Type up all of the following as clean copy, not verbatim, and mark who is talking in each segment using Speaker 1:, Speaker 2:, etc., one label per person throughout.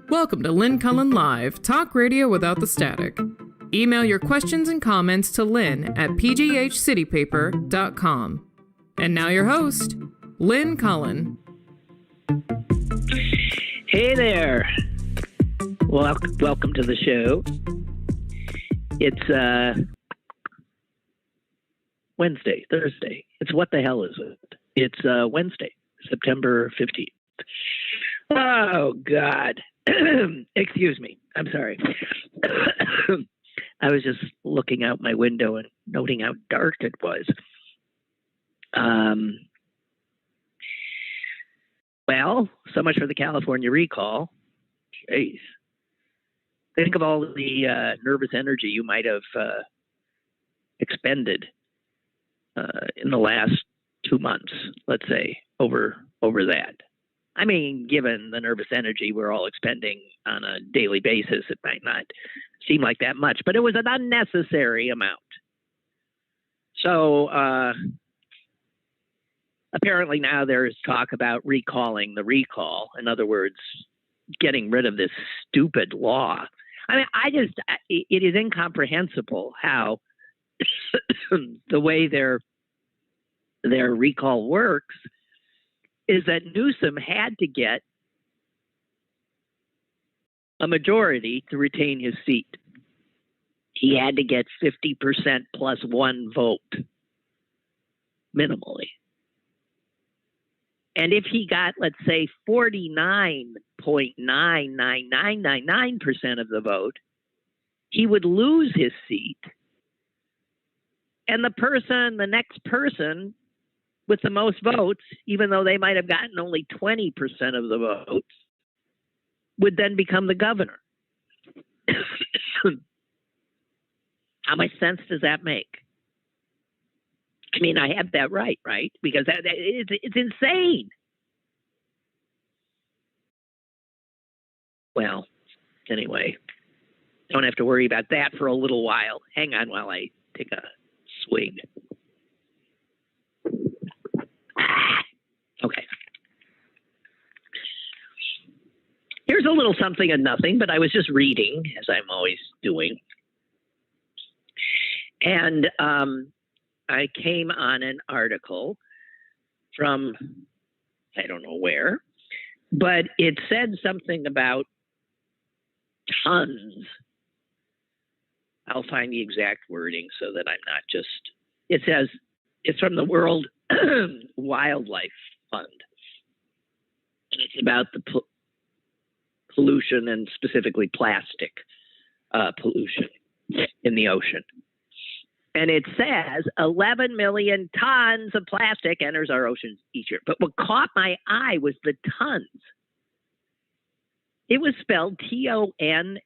Speaker 1: Welcome to Lynn Cullen Live, talk radio without the static. Email your questions and comments to Lynn at pghcitypaper.com. And now your host, Lynn Cullen.
Speaker 2: Hey there. Welcome to the show. It's Thursday. It's what the hell is it? It's Wednesday, September 15th. Oh, God. Excuse me. I'm sorry. I was just looking out my window and noting how dark it was. Well, so much for the California recall. Jeez. Think of all the nervous energy you might have expended in the last 2 months, let's say, over that. I mean, given the nervous energy we're all expending on a daily basis, it might not seem like that much, but it was an unnecessary amount. So apparently now there's talk about recalling the recall. In other words, getting rid of this stupid law. I mean, it is incomprehensible how the way their recall works is that Newsom had to get a majority to retain his seat. He had to get 50% plus one vote, minimally. And if he got, let's say, 49.99999% of the vote, he would lose his seat. And the next person with the most votes, even though they might have gotten only 20% of the votes, would then become the governor. How much sense does that make? I mean, I have that right? Because it's insane. Well, anyway, don't have to worry about that for a little while. Hang on while I take a swig. Okay. Here's a little something and nothing, but I was just reading, as I'm always doing. And I came on an article from, I don't know where, but it said something about tons. I'll find the exact wording so that I'm not just, it says, it's from the World Wildlife Fund. And it's about the pollution and specifically plastic pollution in the ocean. And it says 11 million tons of plastic enters our oceans each year. But what caught my eye was the tons. It was spelled Tonnes.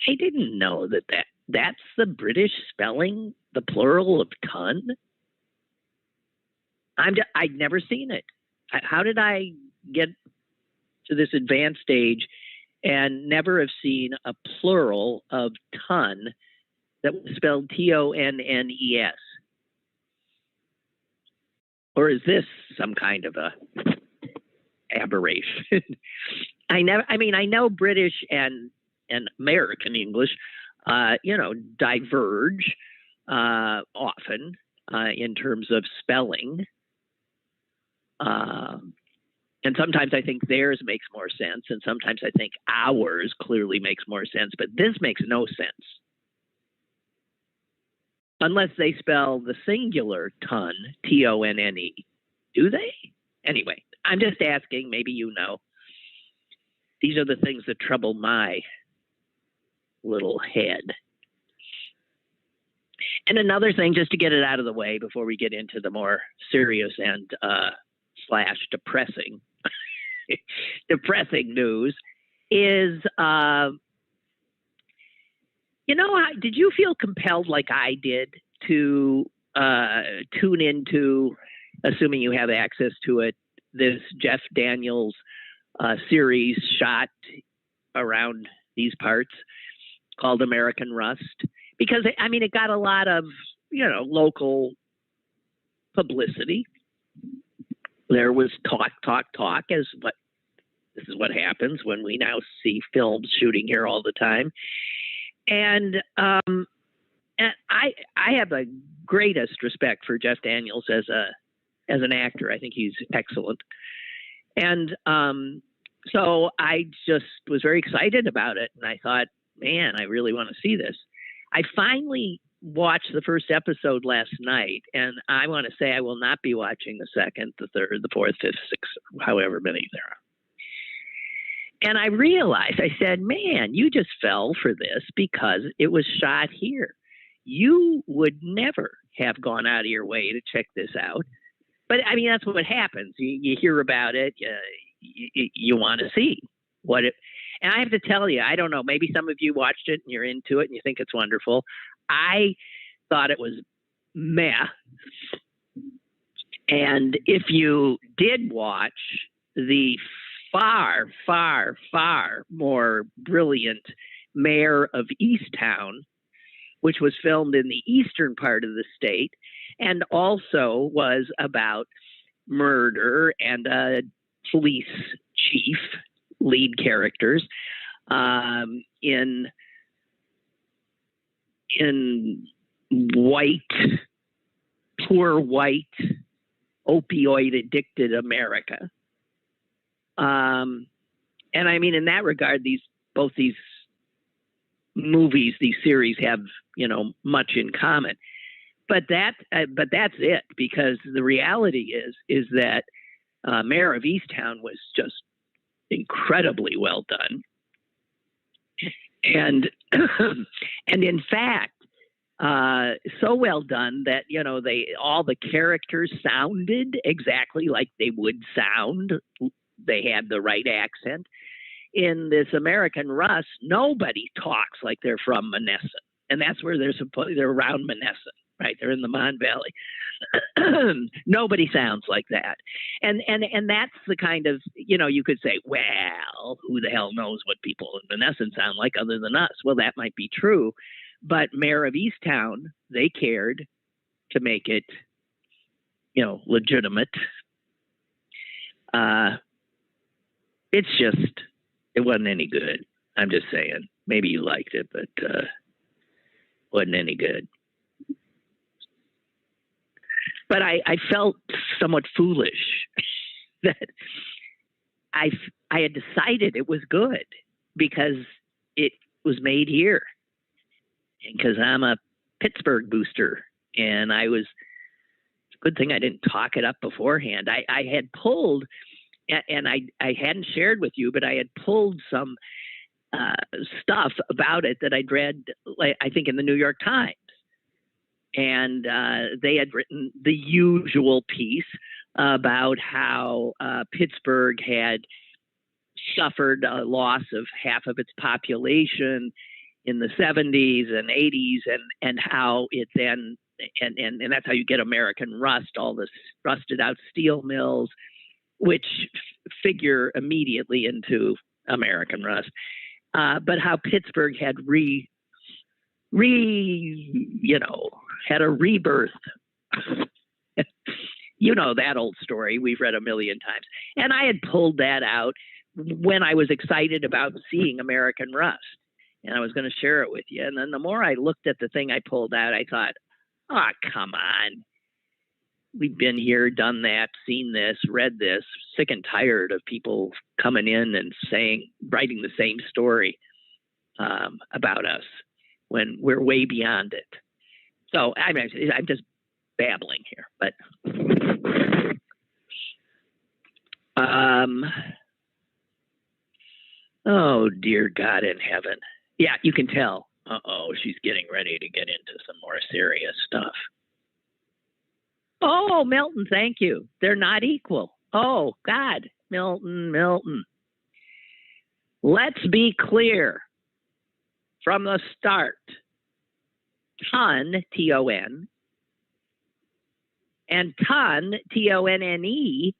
Speaker 2: I didn't know that's the British spelling, the plural of ton. I'd never seen it. How did I get to this advanced stage and never have seen a plural of ton that was spelled Tonnes? Or is this some kind of a aberration? I know British and American English, diverge often in terms of spelling. And sometimes I think theirs makes more sense, and sometimes I think ours clearly makes more sense, but this makes no sense. Unless they spell the singular ton, Tonne. Do they? Anyway, I'm just asking, maybe you know. These are the things that trouble my little head. And another thing, just to get it out of the way before we get into the more serious and / depressing news is, did you feel compelled like I did to tune into, assuming you have access to it, this Jeff Daniels series shot around these parts called American Rust? Because, it got a lot of, local publicity. It there was talk as what this is what happens when we now see films shooting here all the time. And I have the greatest respect for Jeff Daniels as an actor. I think he's excellent. And so I just was very excited about it. And I thought, man, I really want to see this. I finally watched the first episode last night, and I want to say I will not be watching the second, the third, the fourth, fifth, sixth, however many there are. And I realized, I said, man, you just fell for this because it was shot here. You would never have gone out of your way to check this out. But I mean, that's what happens. You hear about it, you want to see what it. And I have to tell you, I don't know, maybe some of you watched it and you're into it and you think it's wonderful. I thought it was meh. And if you did watch the far, far, far more brilliant Mayor of Easttown, which was filmed in the eastern part of the state and also was about murder and a police chief, lead characters, in white, poor white, opioid addicted America. And I mean, in that regard, both these movies, these series have, much in common. But that's it, because the reality is that Mayor of Easttown was just incredibly well done. And and in fact, so well done that all the characters sounded exactly like they would sound. They had the right accent. In this American Rust, nobody talks like they're from Menneson, and that's where they're around Menneson, right? They're in the Mon Valley. Nobody sounds like that, and that's the kind of you could say, well, who the hell knows what people in Menneson sound like other than us? Well, that might be true, but Mayor of Easttown, they cared to make it legitimate. It wasn't any good. I'm just saying. Maybe you liked it, but wasn't any good. But I felt somewhat foolish that I had decided it was good because it was made here. Because I'm a Pittsburgh booster, and it's a good thing I didn't talk it up beforehand. I had pulled, and I hadn't shared with you, but I had pulled some stuff about it that I'd read, I think, in the New York Times. And they had written the usual piece about how Pittsburgh had suffered a loss of half of its population in the 70s and 80s, and how it then, and that's how you get American Rust, all this rusted out steel mills, which figure immediately into American Rust. But how Pittsburgh had had a rebirth. That old story we've read a million times. And I had pulled that out when I was excited about seeing American Rust. And I was going to share it with you. And then the more I looked at the thing I pulled out, I thought, oh, come on. We've been here, done that, seen this, read this, sick and tired of people coming in and writing the same story about us when we're way beyond it. So I'm just babbling here, but oh, dear God in heaven. Yeah, you can tell. She's getting ready to get into some more serious stuff. Oh, Milton, thank you. They're not equal. Oh, God, Milton. Let's be clear from the start. Ton, T-O-N, and ton, T-O-N-N-E,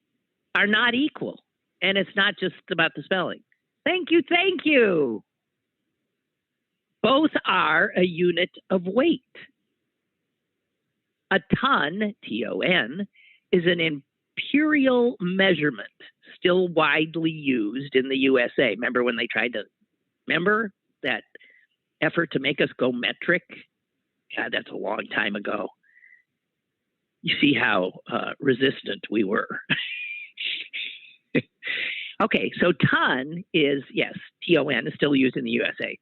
Speaker 2: are not equal. And it's not just about the spelling. Thank you. Both are a unit of weight. A ton, T-O-N, is an imperial measurement, still widely used in the USA. Remember when they tried to, remember that effort to make us go metric? God, that's a long time ago. You see how resistant we were. Okay, so ton is, yes, T-O-N is still used in the USA.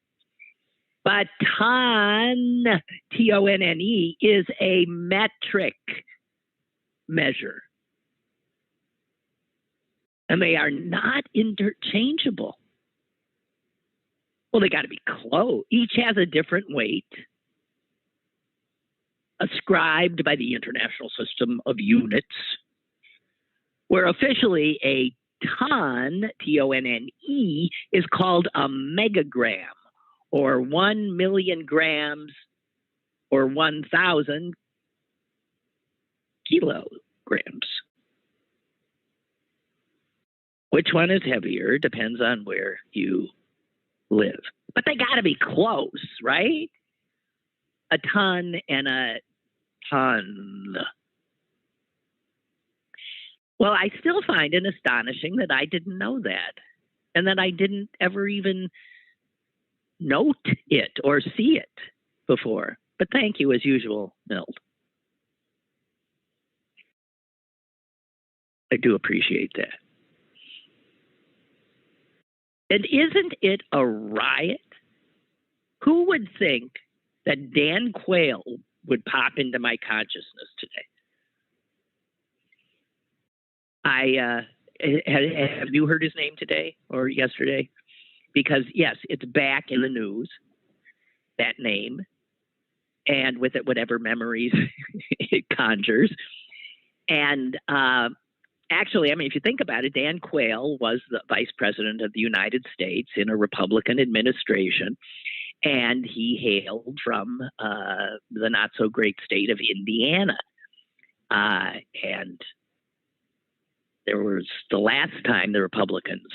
Speaker 2: But ton, T-O-N-N-E, is a metric measure. And they are not interchangeable. Well, they got to be close. Each has a different weight ascribed by the International System of Units, where officially a ton, T-O-N-N-E, is called a megagram, or 1 million grams, or 1,000 kilograms. Which one is heavier depends on where you live. But they got to be close, right? A ton and a ton. Well, I still find it astonishing that I didn't know that, and that I didn't ever even note it or see it before. But thank you, as usual, Milt. I do appreciate that. And isn't it a riot? Who would think that Dan Quayle would pop into my consciousness today? Have you heard his name today or yesterday? Because, yes, it's back in the news, that name, and with it, whatever memories it conjures. And actually, I mean, if you think about it, Dan Quayle was the Vice President of the United States in a Republican administration, and he hailed from the not-so-great state of Indiana. And there was the last time the Republicans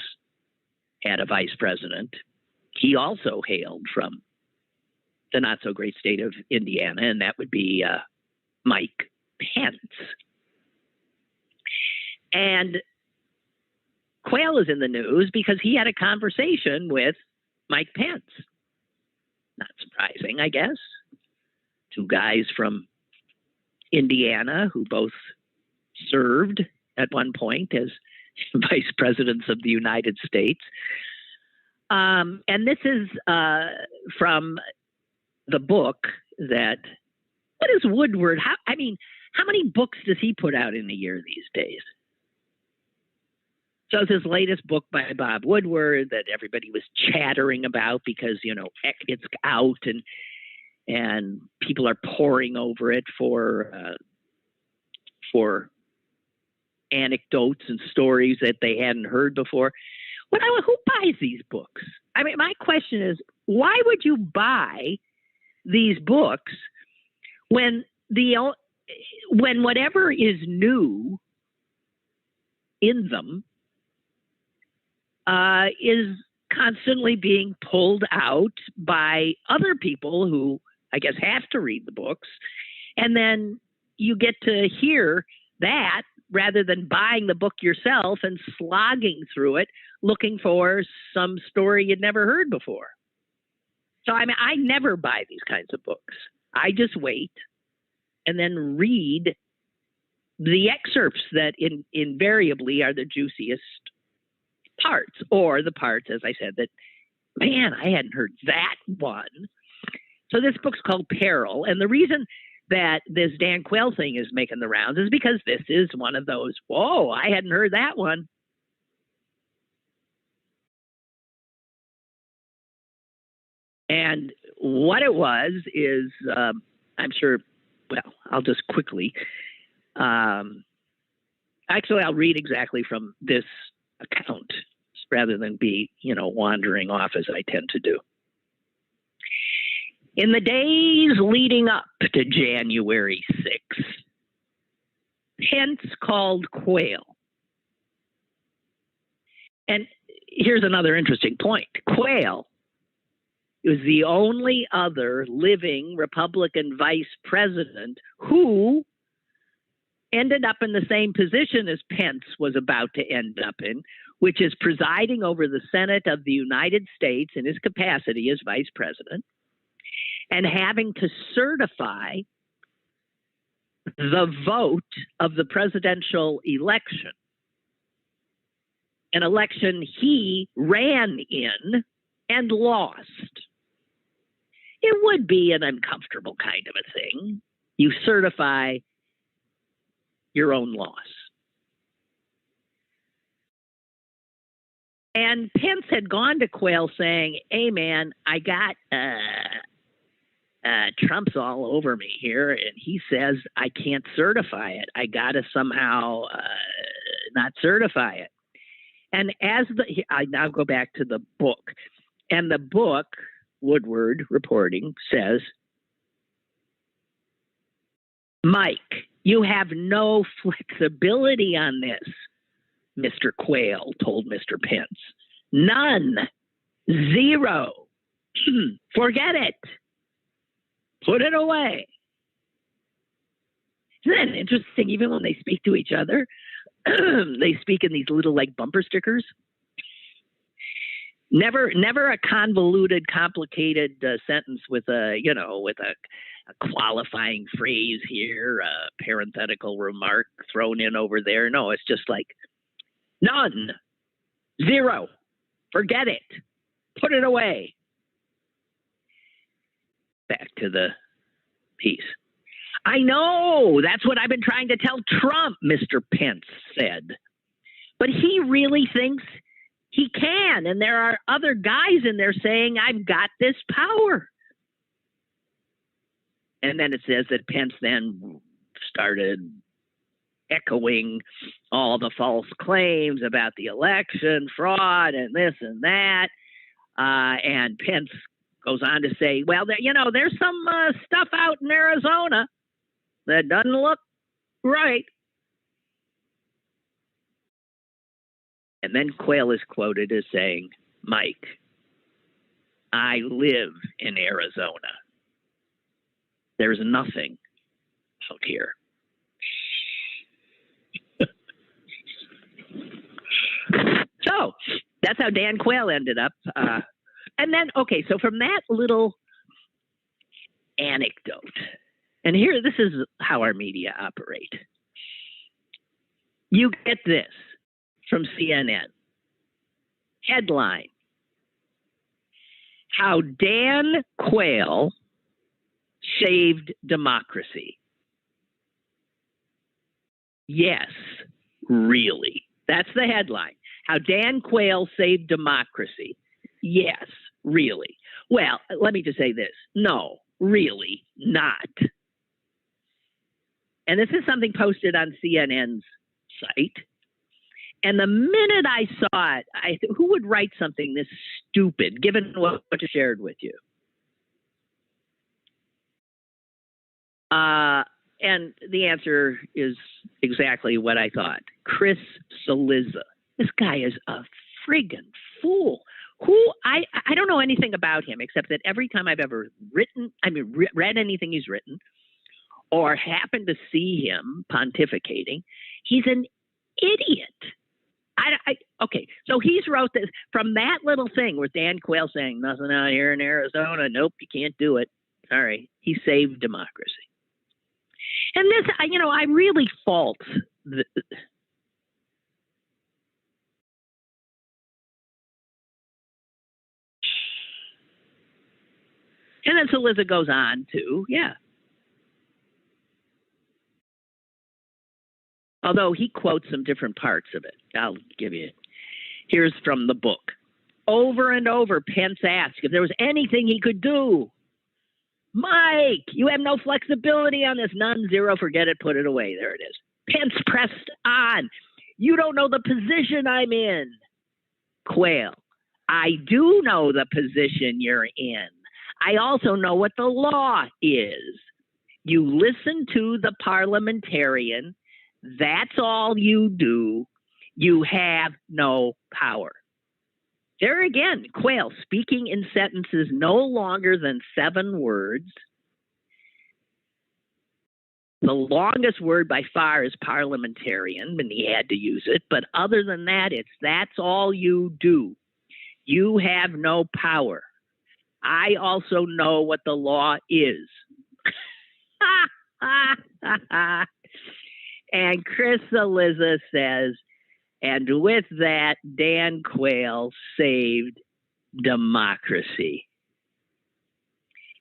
Speaker 2: had a vice president, he also hailed from the not-so-great state of Indiana, and that would be Mike Pence. And Quayle is in the news because he had a conversation with Mike Pence. Not surprising, I guess. Two guys from Indiana who both served at one point as vice presidents of the United States. And this is from the book that, what is Woodward? How many books does he put out in a year these days? So it's his latest book by Bob Woodward that everybody was chattering about because, you know, it's out and people are poring over it for anecdotes and stories that they hadn't heard before. Who buys these books? I mean, my question is, why would you buy these books when whatever is new in them is constantly being pulled out by other people who, I guess, have to read the books. And then you get to hear that rather than buying the book yourself and slogging through it, looking for some story you'd never heard before. So, I mean, I never buy these kinds of books. I just wait and then read the excerpts that invariably are the juiciest parts, or the parts, as I said, that, man, I hadn't heard that one. So this book's called Peril. And the reason that this Dan Quayle thing is making the rounds is because this is one of those, whoa, I hadn't heard that one. And what it was is, I'm sure, well, I'll just quickly, actually, I'll read exactly from this account rather than be, wandering off as I tend to do. In the days leading up to January 6th, Pence called Quayle. And here's another interesting point. Quayle was the only other living Republican vice president who ended up in the same position as Pence was about to end up in, which is presiding over the Senate of the United States in his capacity as vice president and having to certify the vote of the presidential election, an election he ran in and lost. It would be an uncomfortable kind of a thing. You certify your own loss. And Pence had gone to Quayle saying, hey, man, I got Trump's all over me here, and he says I can't certify it. I got to somehow not certify it. And I now go back to the book, and the book, Woodward reporting, says, Mike, you have no flexibility on this, Mr. Quayle told Mr. Pence. None. Zero. Forget it. Put it away. Isn't that interesting? Even when they speak to each other, they speak in these little like bumper stickers. Never a convoluted, complicated sentence with a qualifying phrase here, a parenthetical remark thrown in over there. No, it's just like none, zero, forget it, put it away. Back to the piece. I know, that's what I've been trying to tell Trump, Mr. Pence said. But he really thinks he can, and there are other guys in there saying, I've got this power. And then it says that Pence then started echoing all the false claims about the election, fraud, and this and that. And Pence goes on to say, well, there's some stuff out in Arizona that doesn't look right. And then Quayle is quoted as saying, Mike, I live in Arizona. There's nothing out here. So that's how Dan Quayle ended up. And then, okay, so from that little anecdote, and here, this is how our media operate. You get this from CNN. Headline: How Dan Quayle saved democracy. Yes, really. That's the headline. How Dan Quayle saved democracy. Yes, really. Well, let me just say this. No, really not. And this is something posted on CNN's site. And the minute I saw it, who would write something this stupid, given what I shared with you? And the answer is exactly what I thought. Chris Cillizza. This guy is a friggin' fool. I don't know anything about him except that every time I've ever read anything he's written or happened to see him pontificating, he's an idiot. Okay, so he's wrote this from that little thing with Dan Quayle saying nothing out here in Arizona. Nope, you can't do it. Sorry, he saved democracy. And this, I really fault the. And then Cillizza goes on to, although he quotes some different parts of it. I'll give you. Here's from the book. Over and over, Pence asked if there was anything he could do. Mike, you have no flexibility on this. None, zero, forget it, put it away. There it is. Pence pressed on. You don't know the position I'm in. Quayle, I do know the position you're in. I also know what the law is. You listen to the parliamentarian. That's all you do. You have no power. There again, Quayle speaking in sentences no longer than 7 words. The longest word by far is parliamentarian, and he had to use it. But other than that, that's all you do. You have no power. I also know what the law is. And Chris Eliza says, and with that, Dan Quayle saved democracy.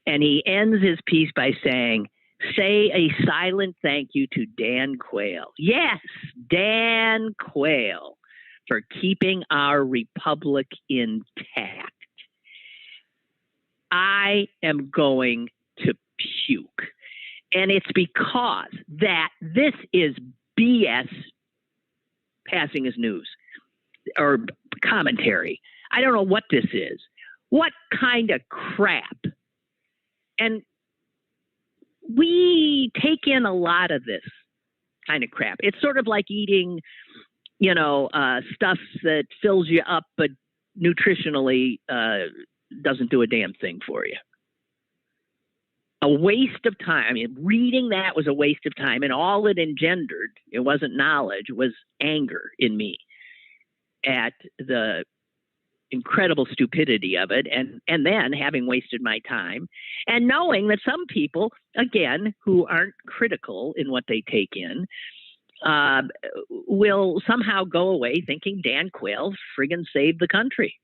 Speaker 2: And he ends his piece by saying, say a silent thank you to Dan Quayle. Yes, Dan Quayle, for keeping our republic intact. I am going to puke. And it's because that this is BS passing as news or commentary. I don't know what this is. What kind of crap? And we take in a lot of this kind of crap. It's sort of like eating, stuff that fills you up, but nutritionally doesn't do a damn thing for you. A waste of time. I mean, reading that was a waste of time, and all it engendered, it wasn't knowledge, was anger in me at the incredible stupidity of it, and then having wasted my time, and knowing that some people, again, who aren't critical in what they take in, will somehow go away thinking Dan Quayle friggin' saved the country.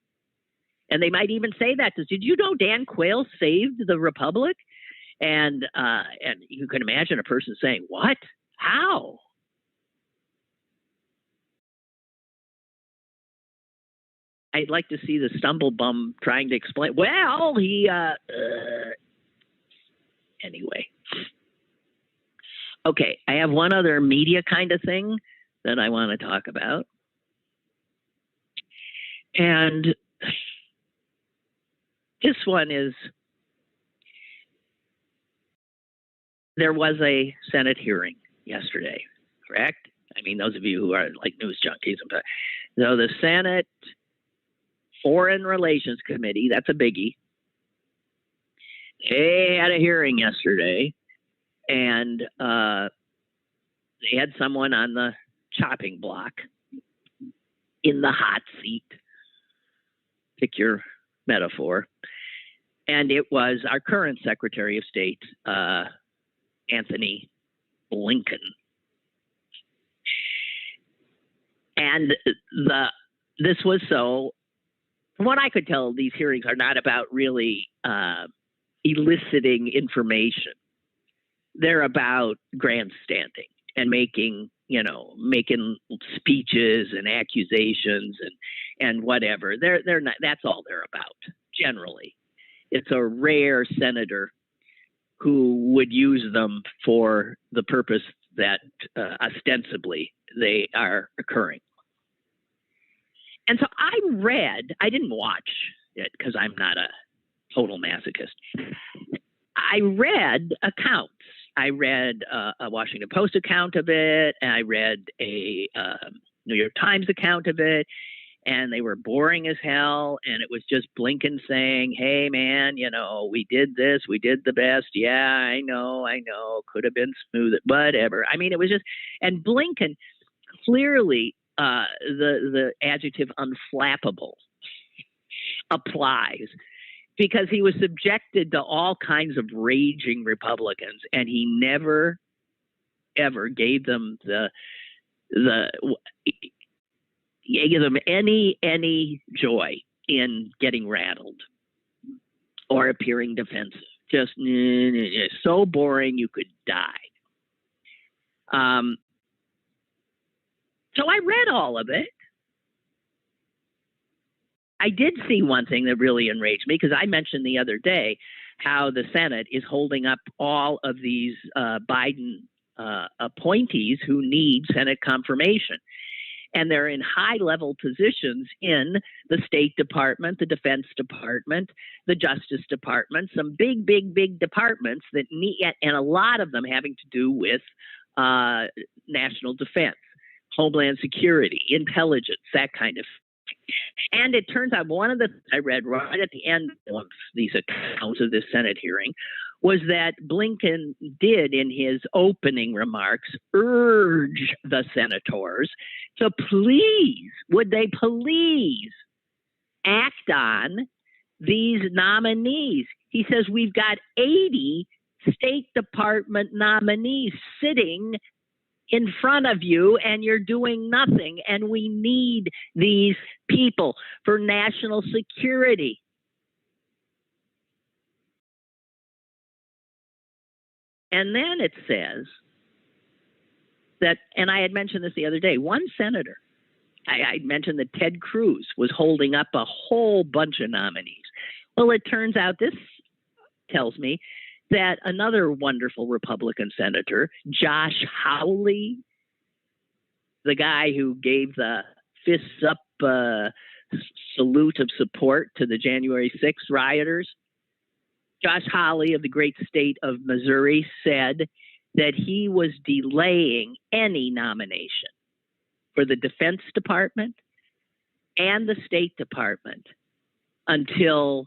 Speaker 2: And they might even say that. Did you know Dan Quayle saved the republic? And you can imagine a person saying, what? How? I'd like to see the stumble bum trying to explain. Well, he, anyway. Okay, I have one other media kind of thing that I want to talk about. And this one is, there was a Senate hearing yesterday, correct? I mean, those of you who are like news junkies. So the Senate Foreign Relations Committee, that's a biggie. They had a hearing yesterday, and they had someone on the chopping block in the hot seat. Pick your metaphor. And it was our current Secretary of State, Antony Blinken. And this was so, from what I could tell, these hearings are not about really eliciting information. They're about grandstanding and making speeches and accusations and whatever. They're not, that's all they're about, generally. It's a rare senator who would use them for the purpose that ostensibly they are occurring. And so I didn't watch it because I'm not a total masochist. I read accounts. I read a Washington Post account of it, and I read a New York Times account of it, and they were boring as hell. And it was just Blinken saying, hey, man, we did this. We did the best. Yeah, I know. Could have been smooth, whatever. I mean, it was just, and Blinken clearly, the adjective unflappable applies, because he was subjected to all kinds of raging Republicans, and he never, ever gave them any joy in getting rattled or appearing defensive. Just so boring you could die. So I read all of it. I did see one thing that really enraged me, because I mentioned the other day how the Senate is holding up all of these Biden appointees who need Senate confirmation. And they're in high-level positions in the State Department, the Defense Department, the Justice Department, some big departments that need, and a lot of them having to do with national defense, Homeland Security, intelligence, that kind of thing. And it turns out one of the I read right at the end of these accounts of this Senate hearing was that Blinken did, in his opening remarks, urge the senators to please, would they please act on these nominees. He says, we've got 80 State Department nominees sitting in front of you and you're doing nothing. And we need these people for national security. And then it says that, and I had mentioned this the other day, one senator, I mentioned that Ted Cruz was holding up a whole bunch of nominees. Well, it turns out, this tells me that another wonderful Republican senator, Josh Hawley, the guy who gave the fists up salute of support to the January 6th rioters, Josh Hawley of the great state of Missouri said that he was delaying any nomination for the Defense Department and the State Department until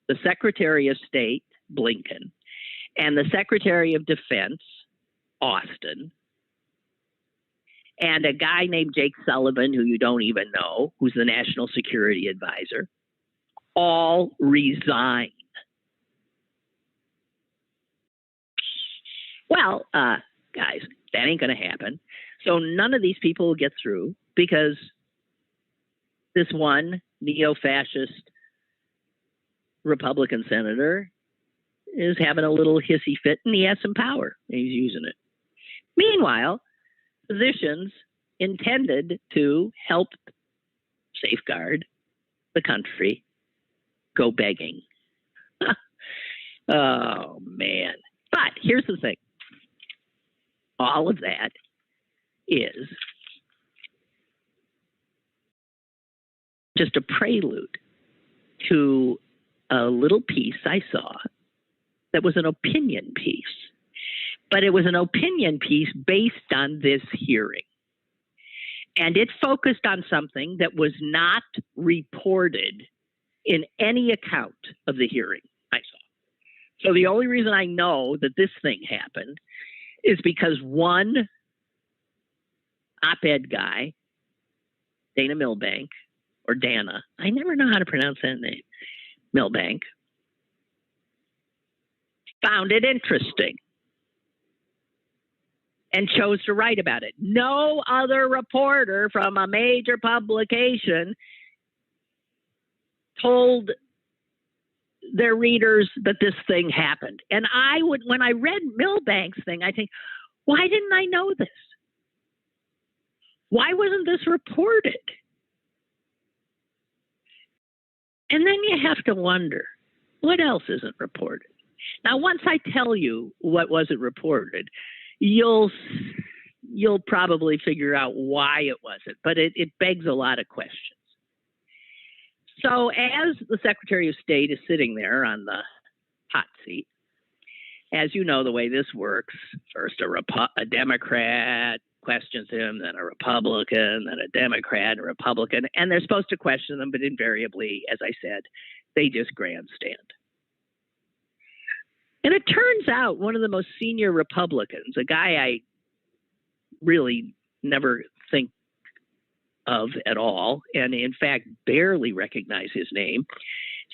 Speaker 2: the Secretary of State, Blinken, and the Secretary of Defense, Austin, and a guy named Jake Sullivan, who you don't even know, who's the National Security Advisor, all resign. Well, guys, that ain't going to happen. So none of these people will get through because this one neo-fascist Republican senator is having a little hissy fit and he has some power and he's using it. Meanwhile, positions intended to help safeguard the country go begging. Oh, man. But here's the thing. All of that is just a prelude to a little piece I saw that was an opinion piece. But it was an opinion piece based on this hearing. And it focused on something that was not reported in any account of the hearing I saw. So the only reason I know that this thing happened is because one op-ed guy, Dana Milbank, or Dana, I never know how to pronounce that name, Milbank, found it interesting and chose to write about it. No other reporter from a major publication told their readers that this thing happened. And when I read Milbank's thing, I think, why didn't I know this? Why wasn't this reported? And then you have to wonder, what else isn't reported? Now, once I tell you what wasn't reported, you'll probably figure out why it wasn't, but it begs a lot of questions. So as the Secretary of State is sitting there on the hot seat, as you know, the way this works, first a Democrat questions him, then a Republican, then a Democrat, a Republican, and they're supposed to question them, but invariably, as I said, they just grandstand. And it turns out one of the most senior Republicans, a guy I really never think of at all, and in fact barely recognize his name,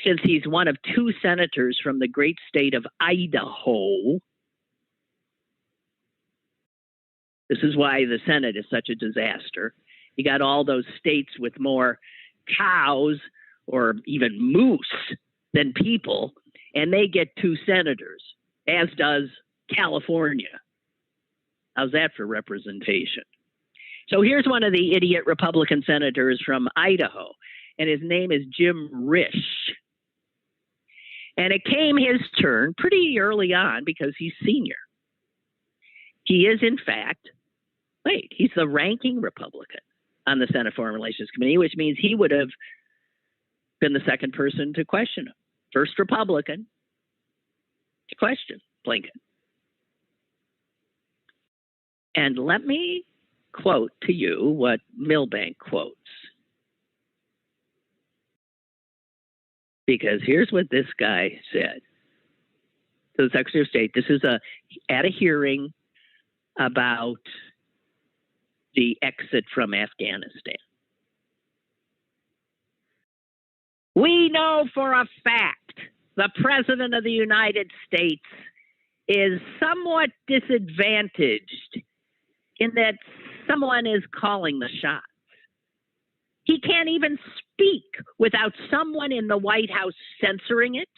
Speaker 2: since he's one of two senators from the great state of Idaho. This is why the Senate is such a disaster. You got all those states with more cows or even moose than people, and they get two senators, as does California. How's that for representation? So here's one of the idiot Republican senators from Idaho, and his name is Jim Risch. And it came his turn pretty early on because he's senior. He is, in fact, he's the ranking Republican on the Senate Foreign Relations Committee, which means he would have been the second person to question him. First Republican to question Blinken. And let me quote to you what Milbank quotes. Because here's what this guy said. to the Secretary of State. This is at a hearing about the exit from Afghanistan. We know for a fact the President of the United States is somewhat disadvantaged in that someone is calling the shots. He can't even speak without someone in the White House censoring it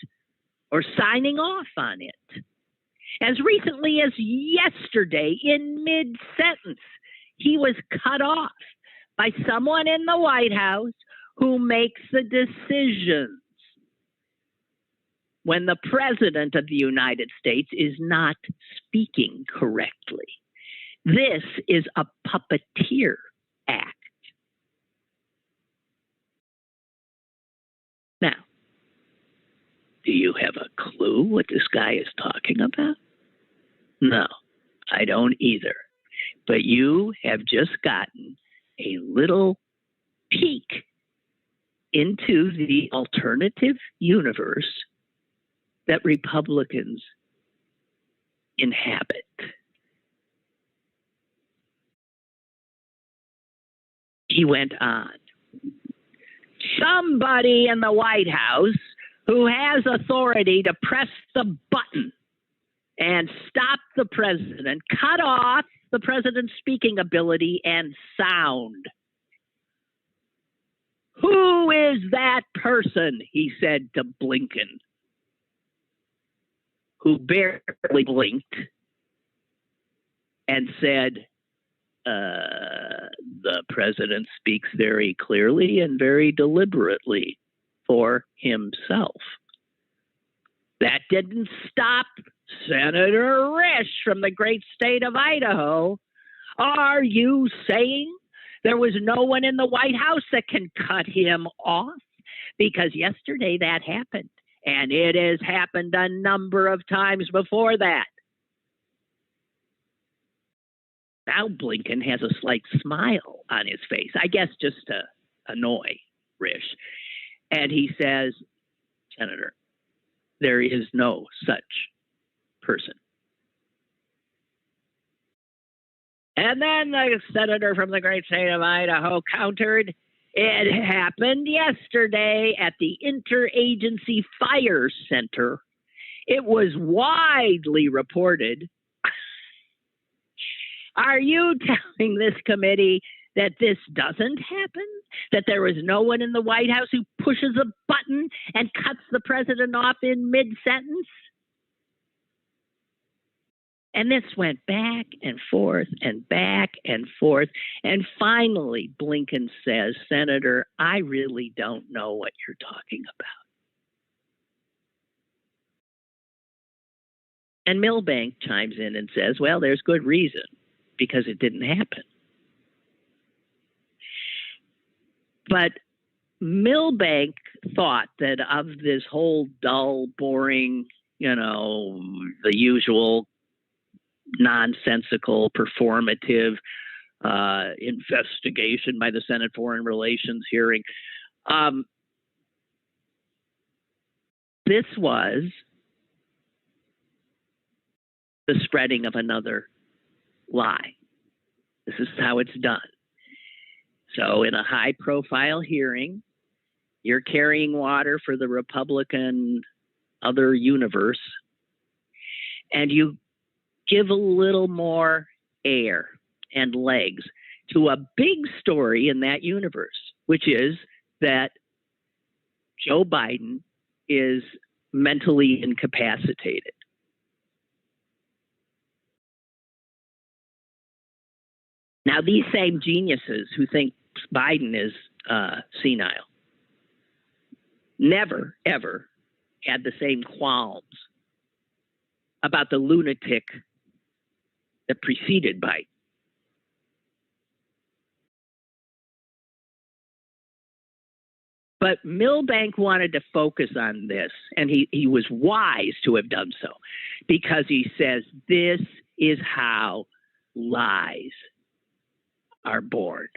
Speaker 2: or signing off on it. As recently as yesterday, in mid-sentence, he was cut off by someone in the White House who makes the decisions when the President of the United States is not speaking correctly. This is a puppeteer act. Now, do you have a clue what this guy is talking about? No, I don't either. But you have just gotten a little peek into the alternative universe that Republicans inhabit. He went on. Somebody in the White House who has authority to press the button and stop the president, cut off the president's speaking ability and sound. Who is that person? He said to Blinken, who barely blinked and said, the president speaks very clearly and very deliberately for himself. That didn't stop Senator Risch from the great state of Idaho. Are you saying there was no one in the White House that can cut him off? Because yesterday that happened, and it has happened a number of times before that. Now Blinken has a slight smile on his face, I guess just to annoy Risch. And he says, Senator, there is no such person. And then the senator from the great state of Idaho countered, it happened yesterday at the Interagency Fire Center. It was widely reported. Are you telling this committee that this doesn't happen? That there was no one in the White House who pushes a button and cuts the president off in mid-sentence? And this went back and forth and back and forth. And finally, Blinken says, Senator, I really don't know what you're talking about. And Milbank chimes in and says, well, there's good reason, because it didn't happen. But Milbank thought that of this whole dull, boring, the usual nonsensical, performative investigation by the Senate Foreign Relations hearing, this was the spreading of another lie. This is how it's done. So in a high-profile hearing, you're carrying water for the Republican other universe, and you give a little more air and legs to a big story in that universe, which is that Joe Biden is mentally incapacitated. Now, these same geniuses who think Biden is senile never, ever had the same qualms about the lunatic that preceded Biden. But Milbank wanted to focus on this, and he was wise to have done so, because he says this is how lies are born.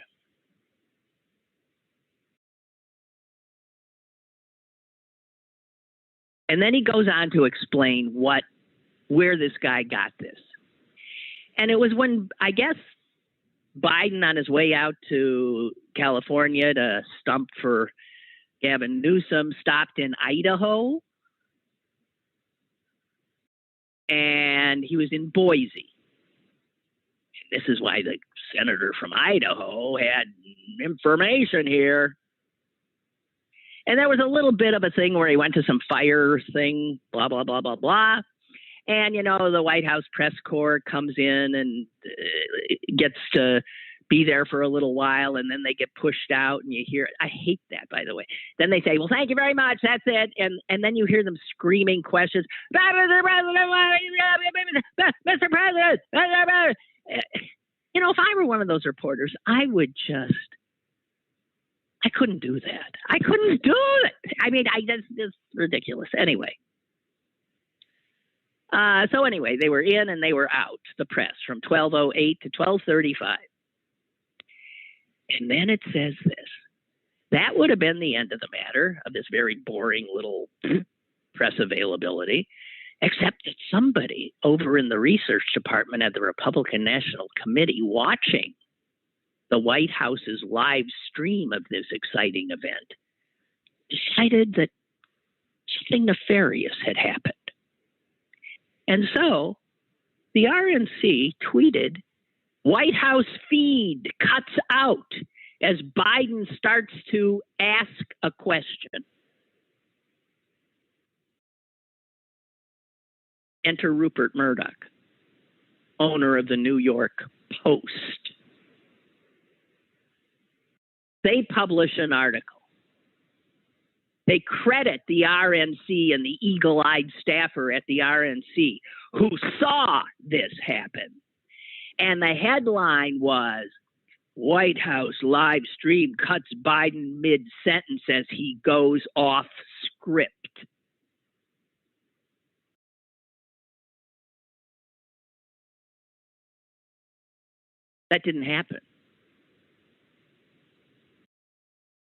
Speaker 2: And then he goes on to explain what where this guy got this. And it was when, I guess, Biden on his way out to California to stump for Gavin Newsom stopped in Idaho. And he was in Boise. And this is why the senator from Idaho had information here. And there was a little bit of a thing where he went to some fire thing, blah, blah, blah, blah, blah. And, you know, the White House press corps comes in and gets to be there for a little while, and then they get pushed out, and you hear, I hate that, by the way. Then they say, well, thank you very much, that's it. And then you hear them screaming questions. Mr. President. You know, if I were one of those reporters, I couldn't do that. I couldn't do it. I mean, that's ridiculous. Anyway. So anyway, they were in and they were out, the press, from 12:08 to 12:35. And then it says this. That would have been the end of the matter of this very boring little press availability, except that somebody over in the research department at the Republican National Committee watching the White House's live stream of this exciting event decided that something nefarious had happened. And so the RNC tweeted, White House feed cuts out as Biden starts to ask a question. Enter Rupert Murdoch, owner of the New York Post. They publish an article. They credit the RNC and the eagle-eyed staffer at the RNC who saw this happen. And the headline was, White House live stream cuts Biden mid-sentence as he goes off script. That didn't happen.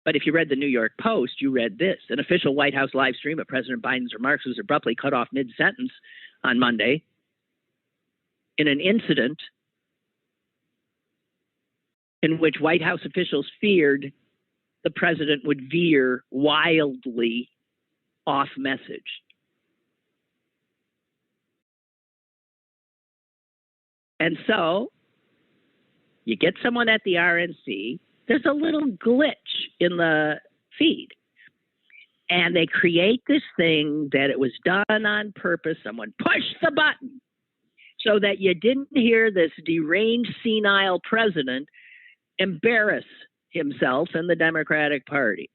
Speaker 2: But if you read the New York Post, you read this. An official White House live stream of President Biden's remarks was abruptly cut off mid-sentence on Monday in an incident in which White House officials feared the president would veer wildly off message. And so you get someone at the RNC, there's a little glitch in the feed. And they create this thing that it was done on purpose. Someone pushed the button so that you didn't hear this deranged, senile president embarrass himself and the Democratic Party.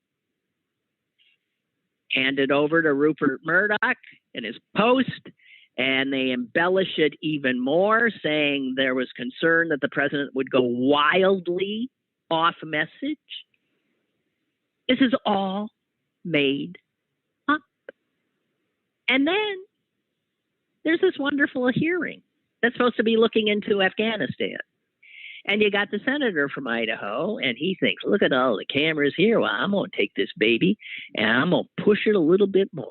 Speaker 2: Hand it over to Rupert Murdoch and his Post, and they embellish it even more, saying there was concern that the president would go wildly off message. This is all made up. And then there's this wonderful hearing that's supposed to be looking into Afghanistan. And you got the senator from Idaho, and he thinks, look at all the cameras here. Well, I'm going to take this baby, and I'm going to push it a little bit more.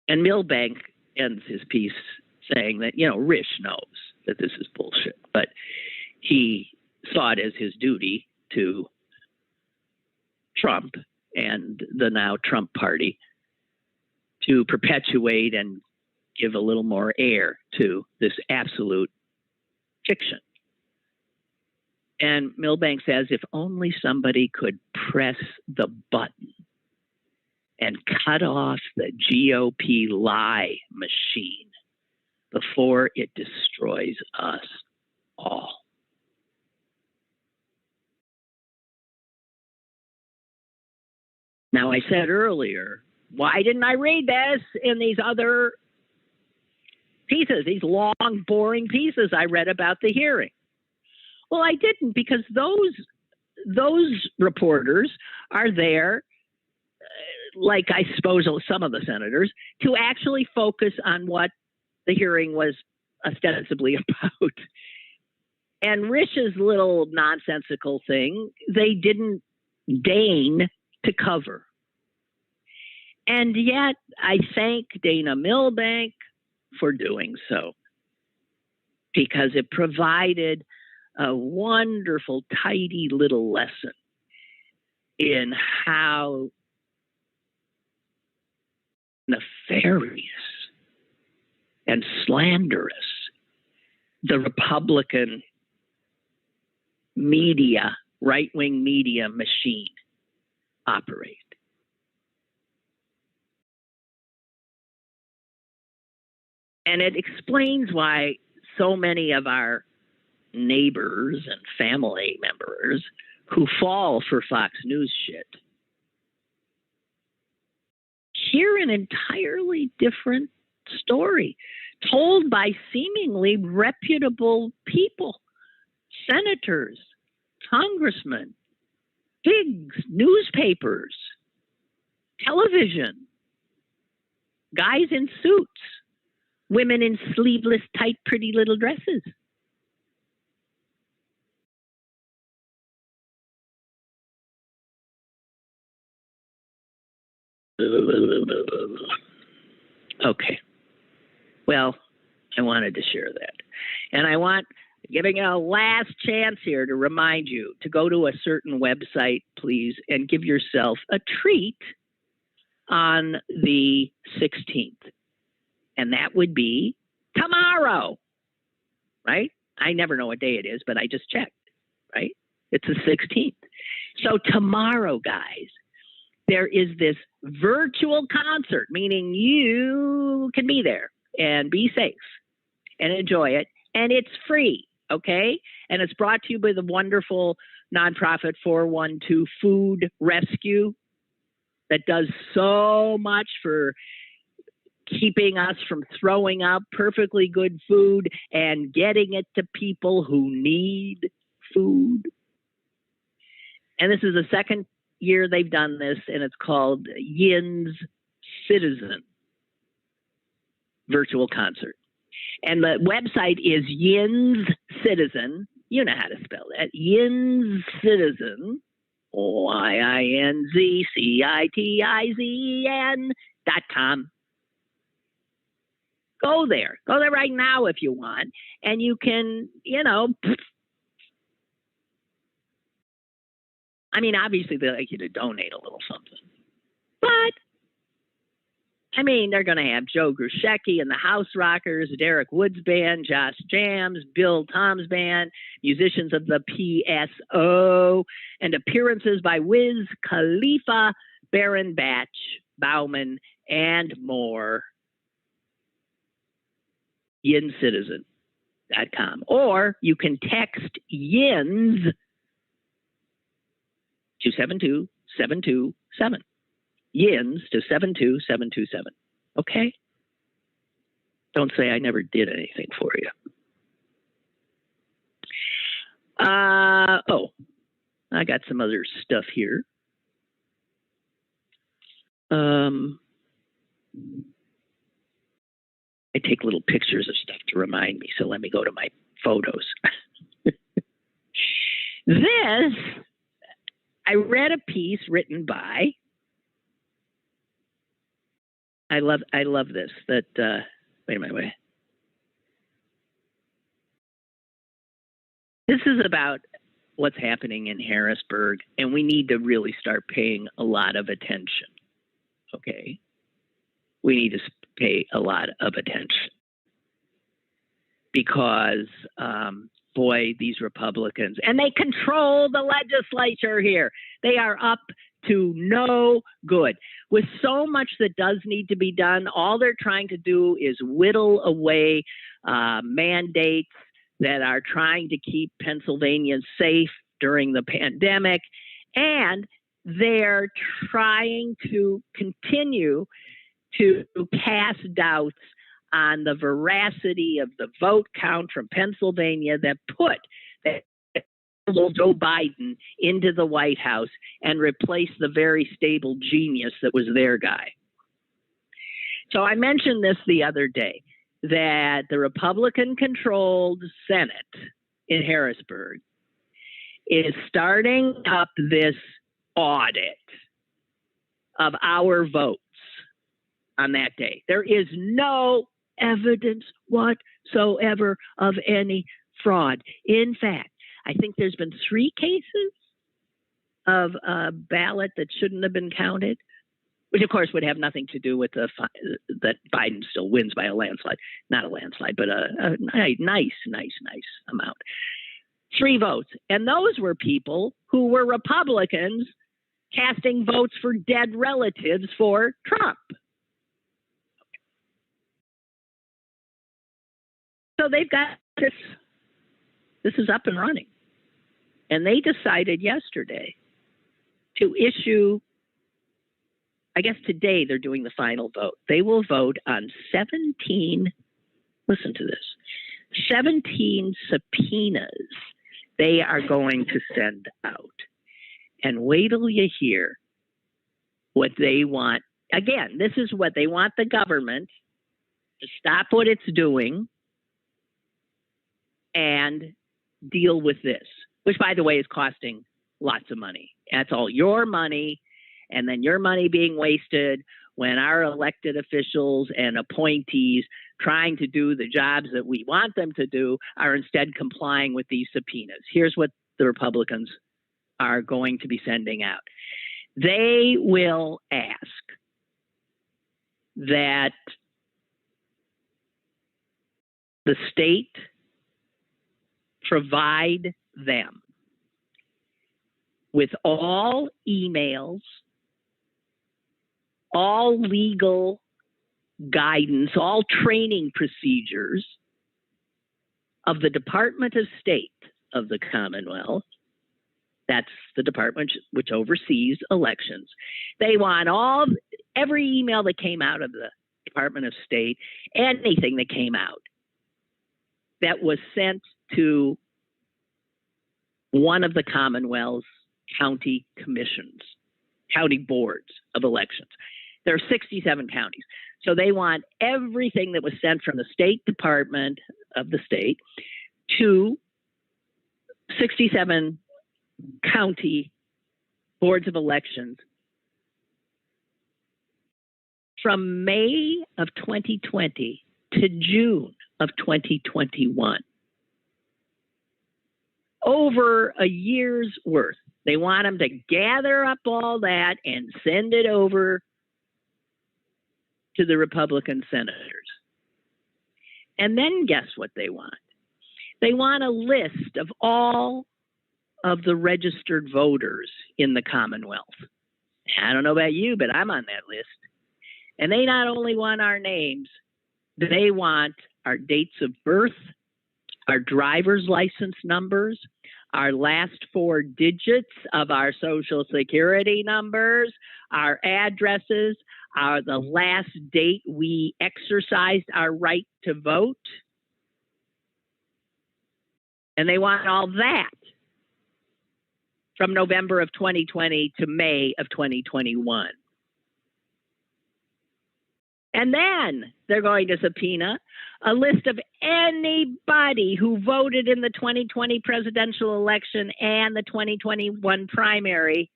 Speaker 2: And Milbank ends his piece saying that, Risch knows that this is bullshit, but he saw it as his duty to Trump and the now Trump party to perpetuate and give a little more air to this absolute fiction. And Milbank says, if only somebody could press the button and cut off the GOP lie machine before it destroys us all. Now, I said earlier, why didn't I read this in these other pieces, these long, boring pieces I read about the hearing? Well, I didn't, because those reporters are there, like I suppose some of the senators, to actually focus on what the hearing was ostensibly about. And Rich's little nonsensical thing, they didn't deign to cover. And yet, I thank Dana Milbank for doing so, because it provided a wonderful, tidy little lesson in how nefarious and slanderous the Republican media, right-wing media machine operates. And it explains why so many of our neighbors and family members who fall for Fox News shit hear an entirely different story told by seemingly reputable people, senators, congressmen, big newspapers, television, guys in suits, women in sleeveless, tight, pretty little dresses. Okay. Well, I wanted to share that. And I want, giving you a last chance here to remind you to go to a certain website, please, and give yourself a treat on the 16th. And that would be tomorrow, right? I never know what day it is, but I just checked, right? It's the 16th. So tomorrow, guys, there is this virtual concert, meaning you can be there and be safe and enjoy it. And it's free, okay? And it's brought to you by the wonderful nonprofit 412 Food Rescue that does so much for keeping us from throwing out perfectly good food and getting it to people who need food. And this is the second year they've done this, and it's called Yin's Citizen Virtual Concert. And the website is Yin's Citizen. You know how to spell that. Yin's Citizen, YINZCITIZEN.com. Go there. Go there right now if you want. And you can, I mean, obviously they like you to donate a little something. But, I mean, they're going to have Joe Grusecki and the House Rockers, Derek Woods Band, Josh Jams, Bill Tom's Band, musicians of the PSO, and appearances by Wiz Khalifa, Baron Batch, Bauman, and more. YinCitizen.com. Or you can text YINS to 72727. YINS to 72727. Okay? Don't say I never did anything for you. I got some other stuff here. I take little pictures of stuff to remind me, so let me go to my photos. This, I read a piece written by, I love this, that, wait a minute. This is about what's happening in Harrisburg, and we need to really start paying a lot of attention, okay? We need to pay a lot of attention because, boy, these Republicans, and they control the legislature here. They are up to no good. With so much that does need to be done, all they're trying to do is whittle away mandates that are trying to keep Pennsylvania safe during the pandemic, and they're trying to continue to cast doubts on the veracity of the vote count from Pennsylvania that put Joe Biden into the White House and replaced the very stable genius that was their guy. So I mentioned this the other day, that the Republican-controlled Senate in Harrisburg is starting up this audit of our votes on that day. There is no evidence whatsoever of any fraud. In fact, I think there's been 3 cases of a ballot that shouldn't have been counted, which of course would have nothing to do with that Biden still wins by a landslide. Not a landslide, but a nice amount. 3 votes. And those were people who were Republicans casting votes for dead relatives for Trump. So they've got this. This is up and running. And they decided yesterday to issue, I guess today they're doing the final vote. They will vote on 17, listen to this, 17 subpoenas they are going to send out. And wait till you hear what they want. Again, this is what they want the government to stop what it's doing and deal with this, which, by the way, is costing lots of money. That's all your money, and then your money being wasted when our elected officials and appointees trying to do the jobs that we want them to do are instead complying with these subpoenas. Here's what the Republicans are going to be sending out. They will ask that the state provide them with all emails, all legal guidance, all training procedures of the Department of State of the Commonwealth. That's the department which oversees elections. They want every email that came out of the Department of State, anything that came out that was sent to one of the Commonwealth's county commissions, county boards of elections. There are 67 counties. So they want everything that was sent from the State Department of the state to 67 county boards of elections from May of 2020 to June of 2021. Over a year's worth. They want them to gather up all that and send it over to the Republican senators. And then guess what they want? They want a list of all of the registered voters in the Commonwealth. I don't know about you, but I'm on that list. And they not only want our names, they want our dates of birth, our driver's license numbers, our last 4 digits of our social security numbers, our addresses, the last date we exercised our right to vote. And they want all that from November of 2020 to May of 2021. And then they're going to subpoena a list of anybody who voted in the 2020 presidential election and the 2021 primary.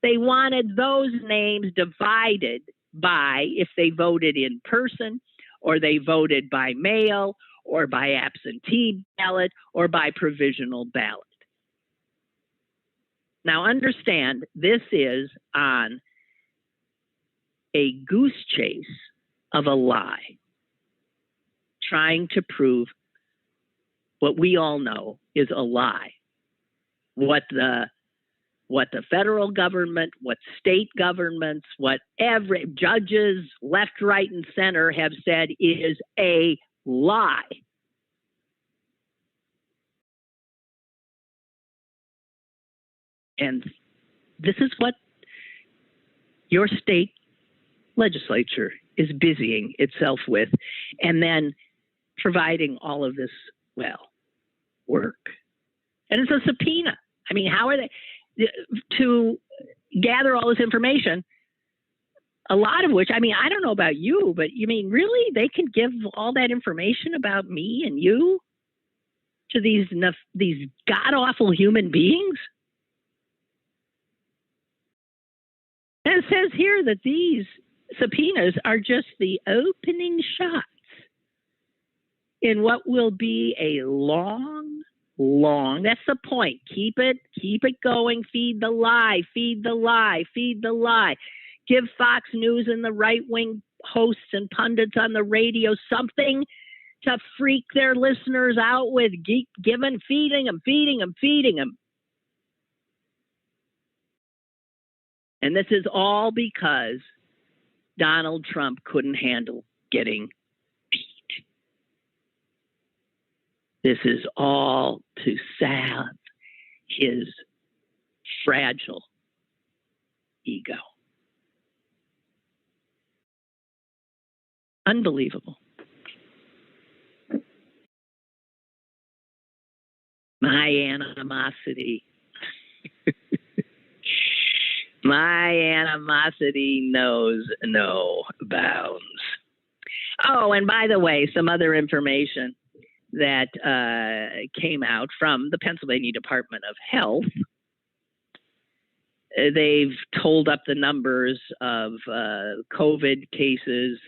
Speaker 2: They wanted those names divided by if they voted in person, or they voted by mail, or by absentee ballot, or by provisional ballot. Now understand, this is on a goose chase of a lie, trying to prove what we all know is a lie. What the federal government, what state governments, what every judges left, right, and center have said is a lie. And this is what your state legislature is busying itself with, and then providing all of this, work. And it's a subpoena. I mean, how are they to gather all this information? A lot of which, I mean, I don't know about you, but you mean, really, they can give all that information about me and you to these god-awful human beings? And it says here that these subpoenas are just the opening shots in what will be a long, that's the point. Keep it going. Feed the lie, feed the lie, feed the lie. Give Fox News and the right-wing hosts and pundits on the radio something to freak their listeners out with, feeding them. And this is all because Donald Trump couldn't handle getting beat. This is all to salve his fragile ego. Unbelievable. My animosity. My animosity knows no bounds. Oh, and by the way, some other information that came out from the Pennsylvania Department of Health. They've told up the numbers of COVID cases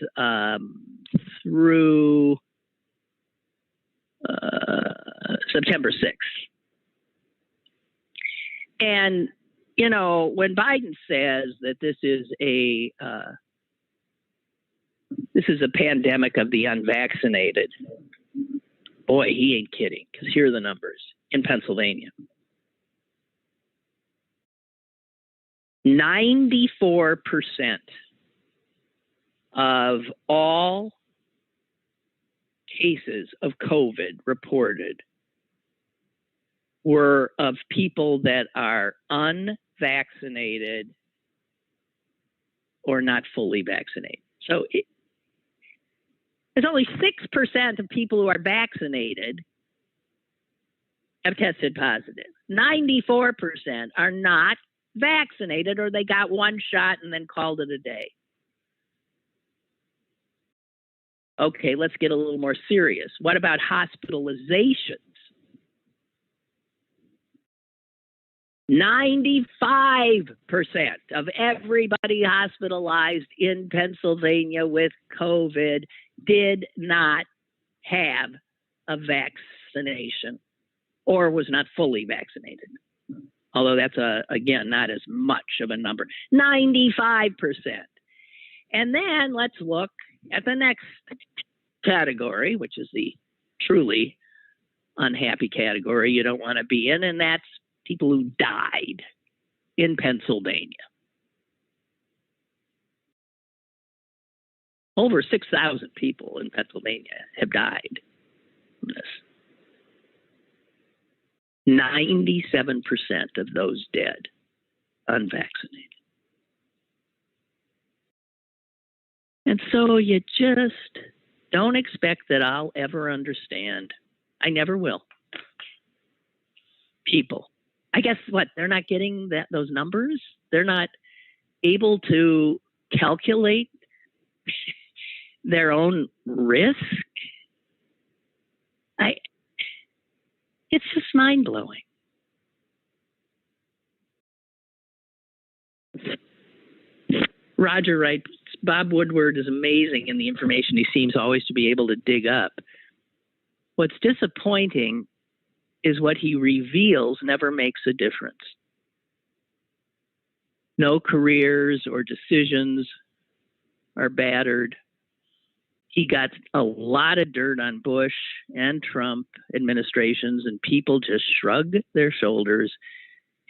Speaker 2: through September 6th. And, you know, when Biden says that this is a pandemic of the unvaccinated, boy, he ain't kidding, because here are the numbers in Pennsylvania. 94% of all cases of COVID reported were of people that are unvaccinated or not fully vaccinated. So there's only 6% of people who are vaccinated have tested positive. 94% are not vaccinated, or they got one shot and then called it a day. Okay, let's get a little more serious. What about hospitalizations? 95% of everybody hospitalized in Pennsylvania with COVID did not have a vaccination or was not fully vaccinated. Although that's, again, not as much of a number. 95%. And then let's look at the next category, which is the truly unhappy category you don't want to be in, and that's people who died in Pennsylvania. Over 6,000 people in Pennsylvania have died from this. 97% of those dead, unvaccinated. And so you just don't expect that I'll ever understand. I never will. People. I guess what? They're not getting those numbers? They're not able to calculate their own risk? It's just mind-blowing. Roger writes, Bob Woodward is amazing in the information he seems always to be able to dig up. What's disappointing is what he reveals never makes a difference. No careers or decisions are battered. He got a lot of dirt on Bush and Trump administrations, and people just shrug their shoulders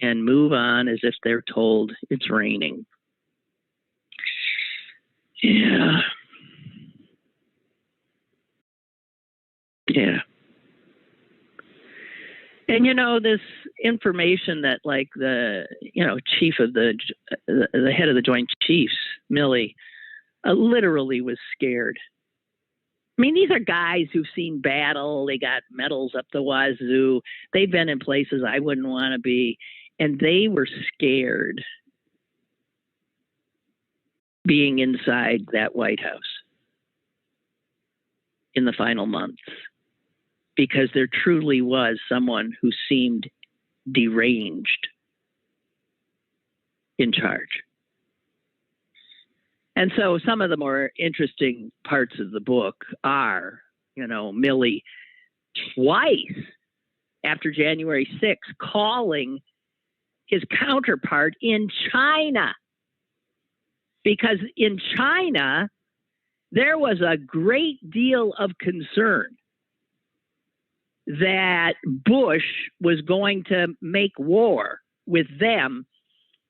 Speaker 2: and move on as if they're told it's raining. Yeah. Yeah. And, you know, this information that, like, the chief of the head of the Joint Chiefs, Milley, literally was scared. I mean, these are guys who've seen battle. They got medals up the wazoo. They've been in places I wouldn't want to be. And they were scared being inside that White House in the final months. because there truly was someone who seemed deranged in charge. And so some of the more interesting parts of the book are, Milley twice after January 6th calling his counterpart in China. Because in China, there was a great deal of concern that Bush was going to make war with them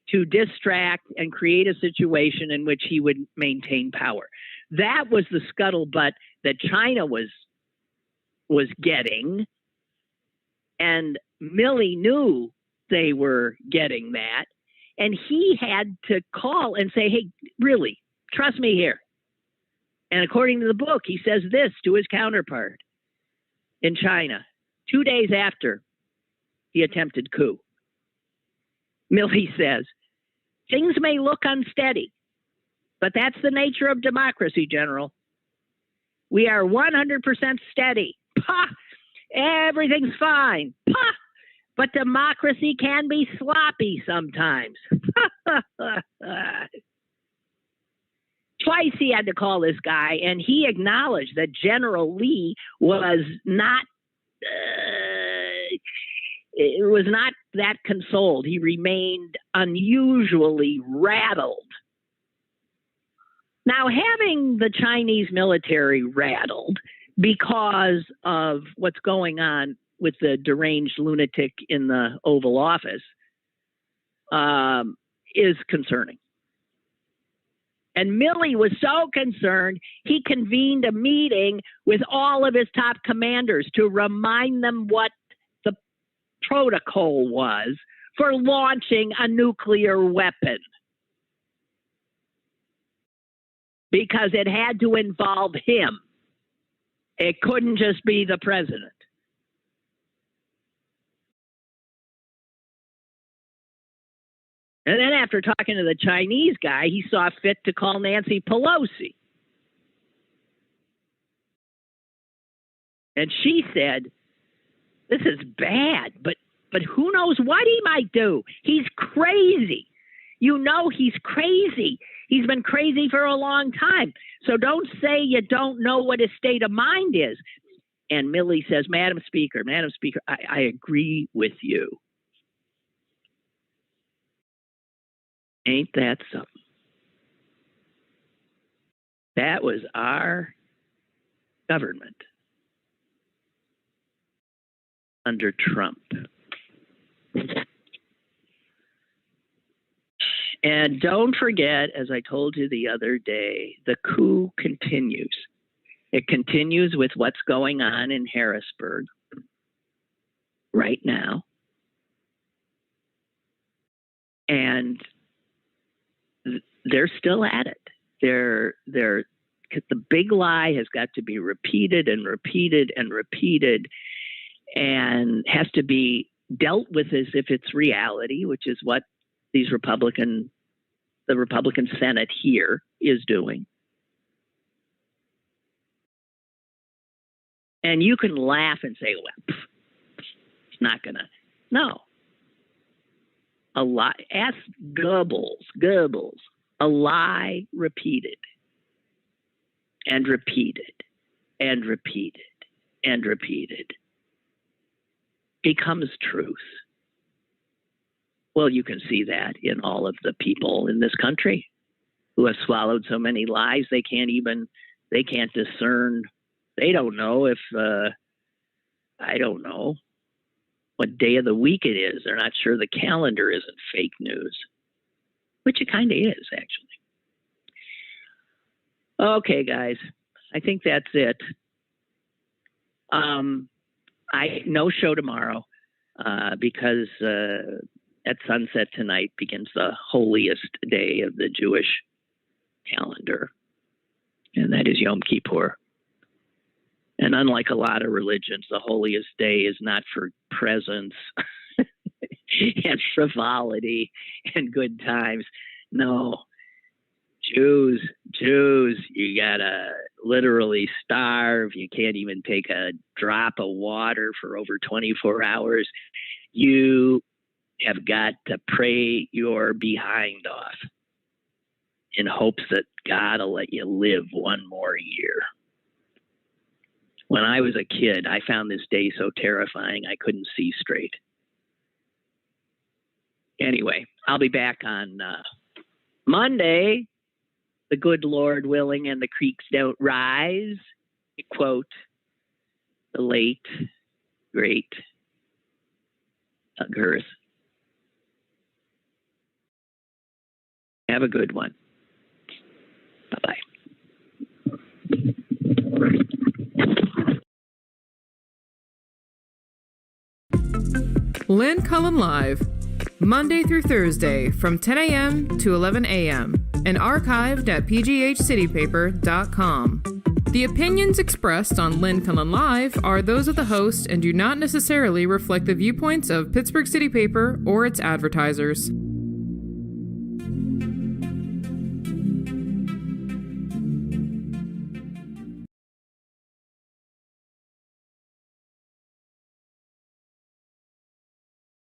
Speaker 2: to distract and create a situation in which he would maintain power. That was the scuttlebutt that China was getting, and Milley knew they were getting that, and he had to call and say, hey, really, trust me here. And according to the book, he says this to his counterpart in China 2 days after the attempted coup. Milley says, things may look unsteady, but that's the nature of democracy, General. We are 100% steady. Pah! Everything's fine. Pah! But democracy can be sloppy sometimes. Twice he had to call this guy, and he acknowledged that General Lee was not that consoled. He remained unusually rattled. Now, having the Chinese military rattled because of what's going on with the deranged lunatic in the Oval Office is concerning. And Milley was so concerned, he convened a meeting with all of his top commanders to remind them what the protocol was for launching a nuclear weapon. Because it had to involve him. It couldn't just be the president. And then after talking to the Chinese guy, he saw fit to call Nancy Pelosi. And she said, this is bad, but who knows what he might do? He's crazy. He's crazy. He's been crazy for a long time. So don't say you don't know what his state of mind is. And Milley says, Madam Speaker, I agree with you. Ain't that something? That was our government under Trump. And don't forget, as I told you the other day, the coup continues. It continues with what's going on in Harrisburg right now. And they're still at it. The big lie has got to be repeated and repeated and repeated, and has to be dealt with as if it's reality, which is what the Republican Senate here is doing. And you can laugh and say, well, it's not going to. No. A lie. Ask Goebbels. A lie repeated and repeated and repeated and repeated becomes truth. Well, you can see that in all of the people in this country who have swallowed so many lies they can't discern. They don't know if, I don't know what day of the week it is. They're not sure the calendar isn't fake news, which it kind of is, actually. Okay, guys, I think that's it. No show tomorrow because at sunset tonight begins the holiest day of the Jewish calendar, and that is Yom Kippur. And unlike a lot of religions, the holiest day is not for presents and frivolity and good times. No, Jews, you gotta literally starve. You can't even take a drop of water for over 24 hours. You have got to pray your behind off in hopes that God will let you live one more year. When I was a kid, I found this day so terrifying I couldn't see straight. Anyway, I'll be back on Monday, the good Lord willing and the creeks don't rise, to quote the late, great Doug Hurst. Have a good one. Bye-bye.
Speaker 1: Lynn Cullen Live, Monday through Thursday from 10 a.m. to 11 a.m. and archived at pghcitypaper.com. The opinions expressed on Lynn Cullen Live are those of the host and do not necessarily reflect the viewpoints of Pittsburgh City Paper or its advertisers.